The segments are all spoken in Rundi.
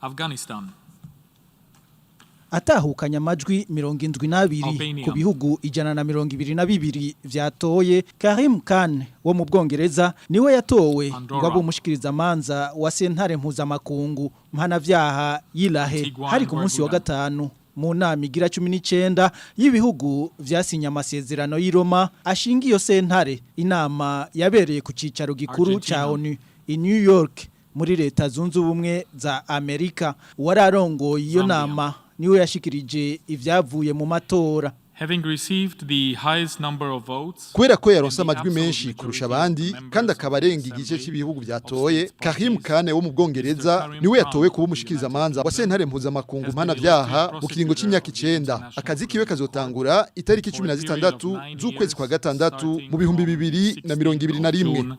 Afghanistan. Atahukanya amajwi 72 ku bihugu 122 vyatoye. Karim Khan wo mu Bwongereza niwe yatowe ngo abe umushikirizamanza wa Sentare Mpuzamakungu Mpanavyaha Haye hari ku munsi wa gatanu mu nama igira 19 y'ibihugu vyasinye amasezerano y'i Roma ashinga iyo sentare. Inama yabereye ku cicaro gikuru ca ONU i New York muri leta zunze ubumwe za Amerika. Wararongoye iyo nama niwe yashikirije ivyavuye mu matora. Having received the highest number of votes, kubera ko yaronse amajwi menshi kurusha abandi kandi akabarenga igice cy'ibihugu byatoye, Karim Khan wo mu Bwongereza niwe yatowe kuba umushikirizamanza wa Sentare Mpuzamakungu Mpanavyaha mu kiringo c'imyaka 9. Akazi kiwe kazotangura itariki 16 z'ukwezi kwa gatandatu mu 2021.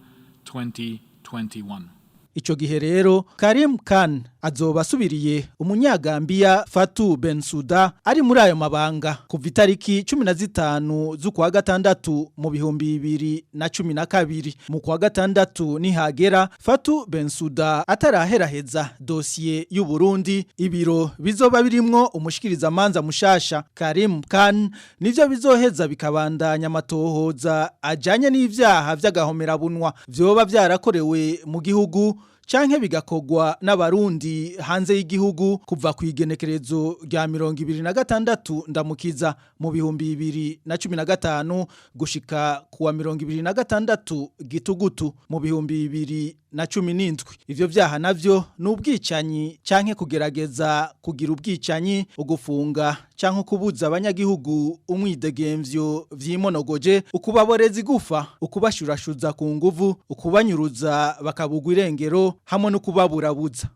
Ico gihe rero Karim Khan azoba asubiriye umunyagambia Fatou Bensoude ari muri ayo mabanga kuva itariki 15 z'ukwa gatandatu mu 2012. Mu kwa gatandatu nihagera Fatou Bensoude ataraheraheza dosiye y'u Burundi, ibiro bizoba birimwo umushikirizamanza mushasha Karim Khan nivyo bizoheza bikabandanya amatohoza ajanye n'ivyaha vy'agahomerabunwa vyoba vyarakorewe mu gihugu canke bigakogwa n'abarundi hanze y'igihugu kuva ku igenekerezo rya 2026 ndamukiza mu 2015 gushika kuwa 2026 gitugutu mu 2017. Ivyo vyaha navyo n'ubwicanyi canke kugerageza kugira ubwicanyi, ugufunga canke kubuza abanyagihugu umwidegemvyo vyimonogoje, ukubaboreza igufa, ukubashurashuza ku nguvu, ukubanyuruza bakabugwa irengero hamwe no kubaburabuza.